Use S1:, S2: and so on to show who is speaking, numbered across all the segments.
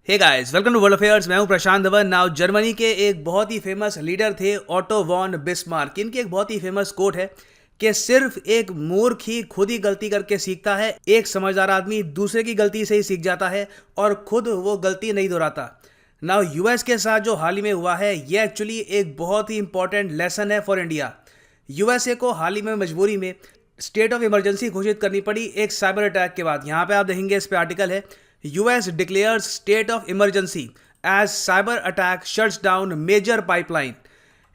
S1: Hey guys, welcome to world affairs. मैं हूं Prashant Dhawan. Now Germany के एक बहुत ही फेमस लीडर थे ऑटो वॉन बिस्मार्क। इनकी एक बहुत ही फेमस कोट है कि सिर्फ एक मूर्ख ही खुद ही गलती करके सीखता है, एक समझदार आदमी दूसरे की गलती से ही सीख जाता है और खुद वो गलती नहीं दोहराता। नाउ यूएस के साथ जो हाल ही में हुआ है, ये एक्चुअली एक बहुत ही इंपॉर्टेंट लेसन है फॉर इंडिया। यूएसए को हाल ही में मजबूरी में स्टेट ऑफ इमरजेंसी घोषित करनी पड़ी एक साइबर अटैक के बाद। यहाँ पे आप देखेंगे, इस पे आर्टिकल है, US declares state of emergency as cyber attack shuts down major pipeline.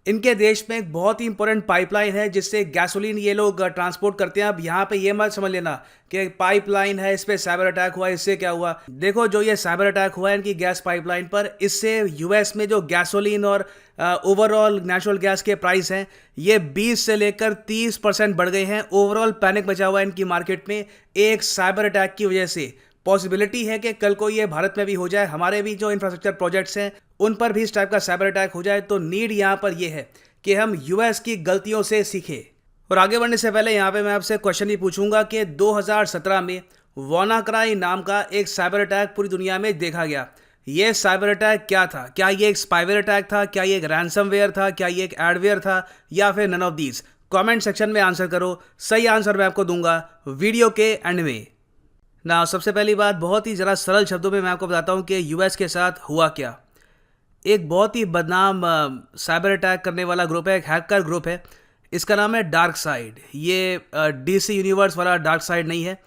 S1: इनके देश में एक बहुत ही इंपॉर्टेंट पाइपलाइन है जिससे गैसोलीन ये लोग ट्रांसपोर्ट करते हैं। अब यहाँ पे ये मत समझ लेना कि पाइपलाइन है, इस पे साइबर अटैक हुआ, इससे क्या हुआ। देखो, जो ये साइबर अटैक हुआ है इनकी गैस पाइपलाइन पर, इससे यूएस में जो गैसोलीन और ओवरऑल नेचुरल गैस के प्राइस हैं ये 20 से लेकर 30% बढ़ गए हैं। ओवरऑल पैनिक बचा हुआ है इनकी मार्केट में एक साइबर अटैक की वजह से। पॉसिबिलिटी है कि कल को ये भारत में भी हो जाए, हमारे भी जो इंफ्रास्ट्रक्चर प्रोजेक्ट्स हैं उन पर भी इस टाइप का साइबर अटैक हो जाए। तो नीड यहाँ पर ये है कि हम यूएस की गलतियों से सीखें। और आगे बढ़ने से पहले यहाँ पे मैं आपसे क्वेश्चन ही पूछूंगा कि 2017 में वानाक्राई नाम का एक साइबर अटैक पूरी दुनिया में देखा गया। ये साइबर अटैक क्या था? क्या ये एक स्पाईवेयर अटैक था? क्या ये एक रैंसमवेयर था? क्या ये एक एडवेयर था? या फिर none of these? Comment section में आंसर करो। सही आंसर मैं आपको दूंगा वीडियो के एंड में। ना सबसे पहली बात, बहुत ही ज़रा सरल शब्दों में मैं आपको बताता हूँ कि यूएस के साथ हुआ क्या। एक बहुत ही बदनाम साइबर अटैक करने वाला ग्रुप है, एक हैकर ग्रुप है, इसका नाम है डार्क साइड। ये डीसी यूनिवर्स वाला डार्क साइड नहीं है।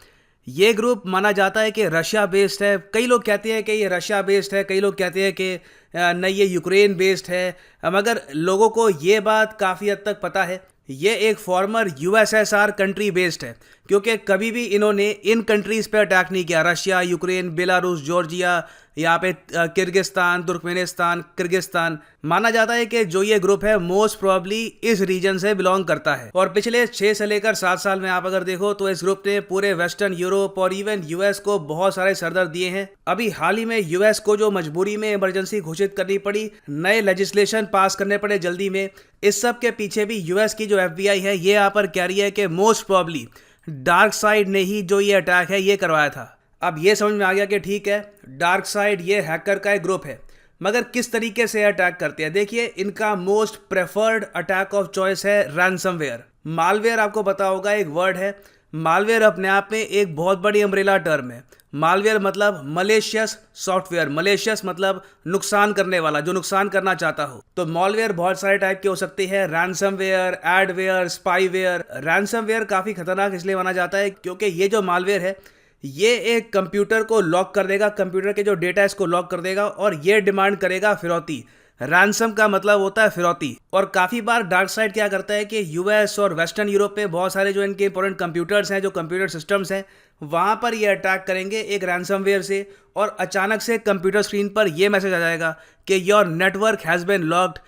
S1: ये ग्रुप माना जाता है कि रशिया बेस्ड है। कई लोग कहते हैं कि ये रशिया बेस्ड है, कई लोग कहते हैं कि नहीं ये यूक्रेन बेस्ड है। मगर लोगों को ये बात काफ़ी हद तक पता है, ये एक फॉर्मर यूएसएसआर कंट्री बेस्ड है, क्योंकि कभी भी इन्होंने इन कंट्रीज़ पे अटैक नहीं किया। रशिया, यूक्रेन, बेलारूस, जॉर्जिया, यहाँ पे किर्गिस्तान, तुर्कमेनिस्तान, किर्गिस्तान। माना जाता है कि जो ये ग्रुप है मोस्ट प्रोबेबली इस रीजन से बिलोंग करता है। और पिछले 6 से लेकर 7 साल में आप अगर देखो तो इस ग्रुप ने पूरे वेस्टर्न यूरोप और इवन यूएस को बहुत सारे सरदर्द दिए हैं। अभी हाल ही में यूएस को जो मजबूरी में इमरजेंसी घोषित करनी पड़ी, नए लेजिस्लेशन पास करने पड़े जल्दी में, इस सब के पीछे भी यूएस की जो एफबीआई है ये यहाँ पर कह रही है कि मोस्ट प्रोबेबली डार्क साइड ने ही जो ये अटैक है ये करवाया था। अब ये समझ में आ गया कि ठीक है, डार्क साइड ये हैकर का एक ग्रुप है, मगर किस तरीके से अटैक करते हैं। देखिए, इनका most preferred attack of choice है रैंसमवेयर। मालवेयर आपको पता होगा एक वर्ड है। मालवेयर अपने आप में एक बहुत बड़ी अम्ब्रेला टर्म है। मालवेयर मतलब मलेशियस सॉफ्टवेयर। मलेशियस मतलब नुकसान करने वाला, जो नुकसान करना चाहता हो। तो मालवेयर बहुत सारे टाइप के हो सकते हैं, रैंसमवेयर, एडवेयर, स्पाईवेयर। रैंसमवेयर काफ़ी खतरनाक इसलिए माना जाता है क्योंकि ये जो मालवेयर है ये एक कंप्यूटर को लॉक कर देगा, कंप्यूटर के जो डेटा है इसको लॉक कर देगा और ये डिमांड करेगा फिरौती। रैंसम का मतलब होता है फिरौती। और काफ़ी बार डार्क साइड क्या करता है कि यूएस और वेस्टर्न यूरोप में बहुत सारे जो इनके इंपॉर्टेंट कंप्यूटर्स हैं, जो कंप्यूटर सिस्टम्स हैं, वहाँ पर ये अटैक करेंगे एक रैंसमवेयर से। और अचानक से कंप्यूटर स्क्रीन पर ये मैसेज आ जाएगा कि your network has been locked.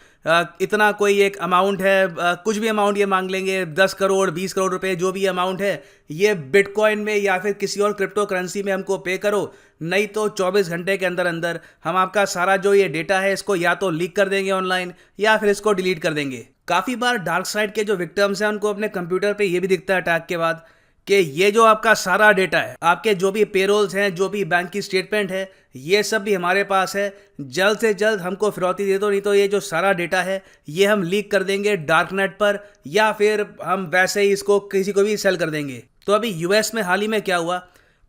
S1: इतना कोई एक अमाउंट है, कुछ भी अमाउंट ये मांग लेंगे, 10 करोड़ 20 करोड़ रुपए, जो भी अमाउंट है ये बिटकॉइन में या फिर किसी और क्रिप्टो करेंसी में हमको पे करो, नहीं तो 24 घंटे के अंदर अंदर हम आपका सारा जो ये डेटा है इसको या तो लीक कर देंगे ऑनलाइन या फिर इसको डिलीट कर देंगे। काफ़ी बार डार्क साइड के जो विक्टिम्स हैं उनको अपने कंप्यूटर पे ये भी दिखता है अटैक के बाद कि ये जो आपका सारा डेटा है, आपके जो भी पेरोल्स हैं, जो भी बैंक की स्टेटमेंट है, ये सब भी हमारे पास है, जल्द से जल्द हमको फिरौती दे दो, नहीं तो ये जो सारा डेटा है ये हम लीक कर देंगे डार्कनेट पर या फिर हम वैसे ही इसको किसी को भी सेल कर देंगे। तो अभी यूएस में हाल ही में क्या हुआ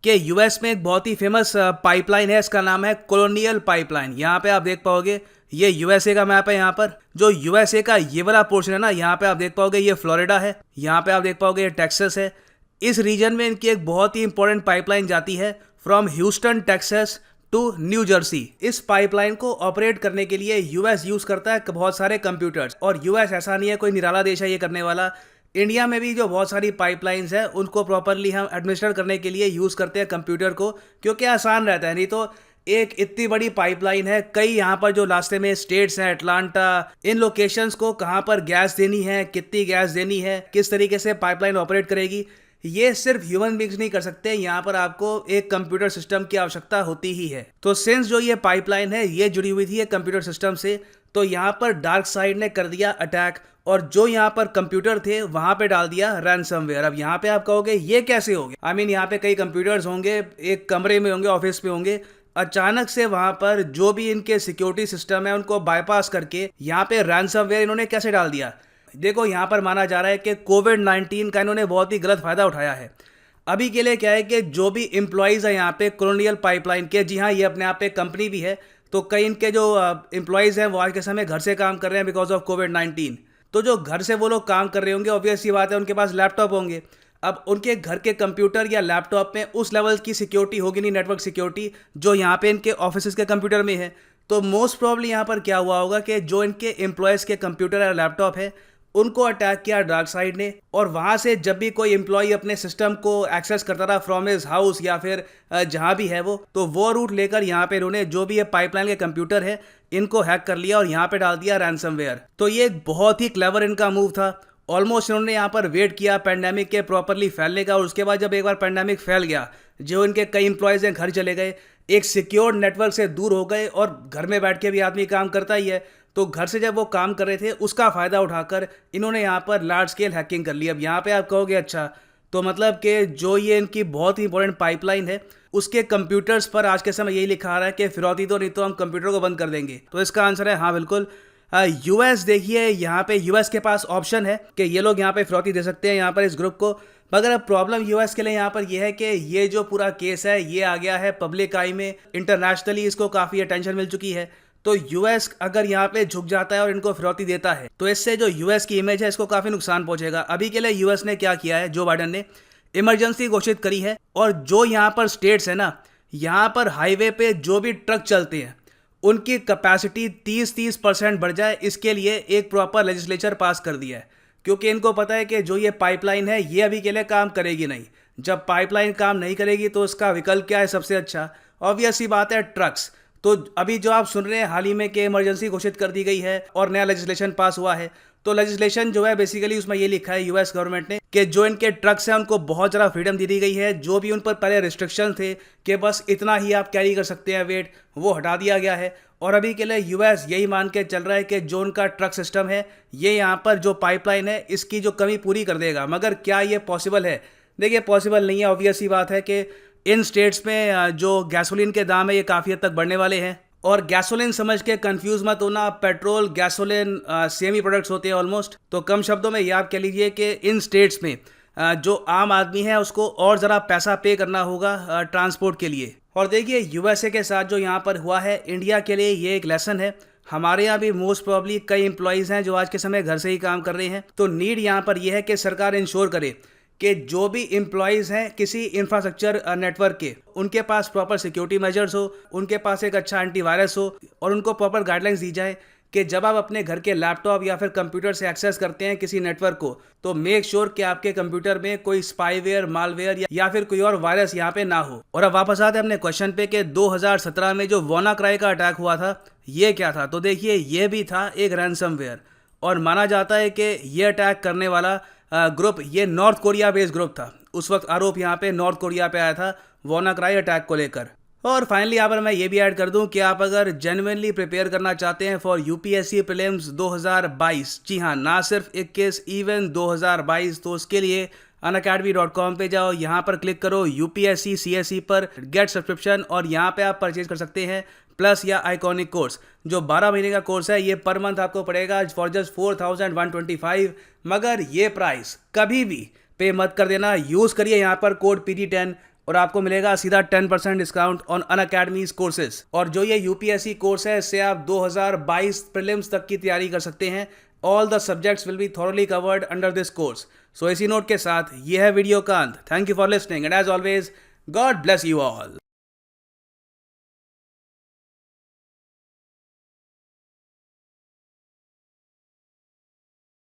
S1: कि यूएस में एक बहुत ही फेमस पाइपलाइन है, इसका नाम है कॉलोनियल पाइपलाइन। यहाँ पे आप देख पाओगे ये यूएसए का मैप है। यहाँ पर जो यूएसए का ये वाला पोर्शन है ना, यहाँ पे आप देख पाओगे ये फ्लोरिडा है, यहाँ पे आप देख पाओगे ये टेक्सास है। इस रीजन में इनकी एक बहुत ही इंपॉर्टेंट पाइपलाइन जाती है from Houston Texas to New Jersey. इस पाइपलाइन को ऑपरेट करने के लिए यूएस यूज करता है बहुत सारे कंप्यूटर्स। और यूएस ऐसा नहीं है कोई निराला देश है ये करने वाला। इंडिया में भी जो बहुत सारी पाइपलाइंस है उनको प्रॉपरली हम एडमिनिस्टर करने के लिए यूज करते हैं कंप्यूटर को, क्योंकि आसान रहता है। नहीं तो एक इतनी बड़ी पाइपलाइन है, कई यहाँ पर जो रास्ते में स्टेट्स हैं, अटलांटा, इन लोकेशंस को कहाँ पर गैस देनी है, कितनी गैस देनी है, किस तरीके से पाइपलाइन ऑपरेट करेगी, ये सिर्फ ह्यूमन बींग्स नहीं कर सकते। यहाँ पर आपको एक कंप्यूटर सिस्टम की आवश्यकता होती ही है। तो सिंस जो ये पाइपलाइन है ये जुड़ी हुई थी एक कंप्यूटर सिस्टम से, तो यहाँ पर डार्क साइड ने कर दिया अटैक और जो यहाँ पर कंप्यूटर थे वहां पे डाल दिया रैंसमवेयर। अब यहाँ पे आप कहोगे ये कैसे हो गया? आई मीन यहाँ पे कई कंप्यूटर्स होंगे, एक कमरे में होंगे, ऑफिस में होंगे, अचानक से वहां पर जो भी इनके सिक्योरिटी सिस्टम है उनको बाईपास करके यहाँ पे रैंसमवेयर इन्होंने कैसे डाल दिया। देखो यहाँ पर माना जा रहा है कि कोविड-19 का इन्होंने बहुत ही गलत फायदा उठाया है। अभी के लिए क्या है कि जो भी एम्प्लॉयज़ हैं यहाँ पे कॉलोनियल पाइपलाइन के, जी हाँ ये अपने आप पे कंपनी भी है, तो कई इनके जो एम्प्लॉयज़ हैं वो आज के समय घर से काम कर रहे हैं बिकॉज ऑफ कोविड-19। तो जो घर से वो लोग काम कर रहे होंगे, ऑब्वियस सी बात है उनके पास लैपटॉप होंगे। अब उनके घर के कंप्यूटर या लैपटॉप में उस लेवल की सिक्योरिटी होगी नहीं, नेटवर्क सिक्योरिटी, जो यहाँ पे इनके ऑफिस के कंप्यूटर में है। तो मोस्ट प्रॉब्ली यहाँ पर क्या हुआ होगा कि जो इनके एम्प्लॉयज़ के कंप्यूटर या लैपटॉप है उनको अटैक किया डार्क साइड ने, और वहाँ से जब भी कोई एम्प्लॉय अपने सिस्टम को एक्सेस करता रहा फ्रॉम हिज हाउस या फिर जहाँ भी है वो रूट लेकर यहाँ पे इन्होंने जो भी ये पाइपलाइन के कंप्यूटर है इनको हैक कर लिया और यहाँ पे डाल दिया रैंसमवेयर। तो ये एक बहुत ही क्लेवर इनका मूव था। ऑलमोस्ट इन्होंने यहाँ पर वेट किया पैंडेमिक के प्रॉपरली फैलने का, और उसके बाद जब एक बार पैंडेमिक फैल गया, जो इनके कई एम्प्लॉयज़ हैं घर चले गए, एक सिक्योर नेटवर्क से दूर हो गए, और घर में बैठ के भी आदमी काम करता ही है, तो घर से जब वो काम कर रहे थे उसका फ़ायदा उठाकर इन्होंने यहाँ पर लार्ज स्केल हैकिंग कर ली। अब यहाँ पे आप कहोगे अच्छा, तो मतलब कि जो ये इनकी बहुत ही इंपॉर्टेंट पाइपलाइन है उसके कंप्यूटर्स पर आज के समय यही लिखा आ रहा है कि फिरौती तो नहीं तो हम कंप्यूटर को बंद कर देंगे। तो इसका आंसर है हाँ बिल्कुल। यूएस देखिए, यहाँ पे यूएस के पास ऑप्शन है कि ये लोग यहाँ पे फिरौती दे सकते हैं यहाँ पर इस ग्रुप को, मगर अब प्रॉब्लम यूएस के लिए यहाँ पर यह है कि ये जो पूरा केस है ये आ गया है पब्लिक आई में, इंटरनेशनली इसको काफ़ी अटेंशन मिल चुकी है। तो यूएस अगर यहाँ पे झुक जाता है और इनको फिरौती देता है तो इससे जो यूएस की इमेज है इसको काफ़ी नुकसान पहुंचेगा। अभी के लिए यूएस ने क्या किया है, जो बाइडेन ने इमरजेंसी घोषित करी है, और जो यहाँ पर स्टेट्स है ना, यहाँ पर हाईवे पे जो भी ट्रक चलते हैं उनकी कैपेसिटी 30% बढ़ जाए, इसके लिए एक प्रॉपर लेजिस्लेचर पास कर दिया है। क्योंकि इनको पता है कि जो ये पाइपलाइन है ये अभी के लिए काम करेगी नहीं। जब पाइपलाइन काम नहीं करेगी तो उसका विकल्प क्या है सबसे अच्छा, ऑब्वियस सी बात है ट्रक्स। तो अभी जो आप सुन रहे हैं हाल ही में कि इमरजेंसी घोषित कर दी गई है और नया लेजिस्लेशन पास हुआ है, तो लेजिस्लेशन जो है बेसिकली उसमें ये लिखा है यूएस गवर्नमेंट ने कि जो इनके ट्रक्स हैं उनको बहुत ज़्यादा फ्रीडम दे दी गई है। जो भी उन पर पहले रिस्ट्रिक्शन थे कि बस इतना ही आप कैरी कर सकते हैं वेट, वो हटा दिया गया है। और अभी के लिए यूएस यही मान के चल रहा है कि जो उनका ट्रक सिस्टम है ये यहाँ पर जो पाइपलाइन है इसकी जो कमी पूरी कर देगा। मगर क्या ये पॉसिबल है? देखिए पॉसिबल नहीं है। ऑब्वियस सी बात है कि इन स्टेट्स में जो गैसोलीन के दाम है ये काफ़ी हद तक बढ़ने वाले हैं। और गैसोलीन समझ के कंफ्यूज मत होना, पेट्रोल गैसोलीन सेम ही प्रोडक्ट्स होते हैं ऑलमोस्ट। तो कम शब्दों में ये आप कह लीजिए कि इन स्टेट्स में जो आम आदमी है उसको और ज़रा पैसा पे करना होगा ट्रांसपोर्ट के लिए। और देखिए यूएसए के साथ जो यहाँ पर हुआ है, इंडिया के लिए ये एक लेसन है। हमारे यहाँ भी मोस्ट प्रॉब्ली कई एम्प्लॉयज़ हैं जो आज के समय घर से ही काम कर रहे हैं। तो नीड यहाँ पर यह है कि सरकार इंश्योर करे कि जो भी एम्प्लॉयज़ हैं किसी इंफ्रास्ट्रक्चर नेटवर्क के, उनके पास प्रॉपर सिक्योरिटी मेजर्स हो, उनके पास एक अच्छा एंटीवायरस हो, और उनको प्रॉपर गाइडलाइंस दी जाए कि जब आप अपने घर के लैपटॉप या फिर कंप्यूटर से एक्सेस करते हैं किसी नेटवर्क को, तो मेक श्योर कि आपके कंप्यूटर में कोई स्पाईवेयर, मालवेयर या फिर कोई और वायरस यहाँ पे ना हो। और अब वापस आते हैं अपने क्वेश्चन पे कि 2017 में जो WannaCry का अटैक हुआ था ये क्या था? तो देखिए ये भी था एक रैंसमवेयर, और माना जाता है कि ये अटैक करने वाला ग्रुप ये नॉर्थ कोरिया बेस्ड ग्रुप था। उस वक्त आरोप यहाँ पे नॉर्थ कोरिया पे आया था WannaCry अटैक को लेकर। और फाइनली यहाँ पर मैं ये भी ऐड कर दूं कि आप अगर जेन्युइनली प्रिपेयर करना चाहते हैं फॉर यूपीएससी प्रीलिम्स 2022, जी हाँ ना सिर्फ 21, इवन 2022, तो उसके लिए unacademy.com पे जाओ, यहाँ पर क्लिक करो यूपीएससी सीएसई पर गेट सब्सक्रिप्शन, और यहाँ पे आप परचेज कर सकते हैं प्लस या आइकॉनिक कोर्स। जो 12 महीने का कोर्स है ये पर मंथ आपको पड़ेगा फॉर जस्ट 4125, मगर ये प्राइस कभी भी पे मत कर देना। यूज़ करिए यहाँ पर कोड PT10 और आपको मिलेगा सीधा 10% डिस्काउंट ऑन अनअकैडमीज कोर्सेज। और जो ये यूपीएससी कोर्स है इससे आप 2022 प्रीलिम्स तक की तैयारी कर सकते हैं। All the subjects will be thoroughly covered under this course. So इसी नोट के साथ ये है वीडियो का अंत। Thank you for listening and as always God bless you all.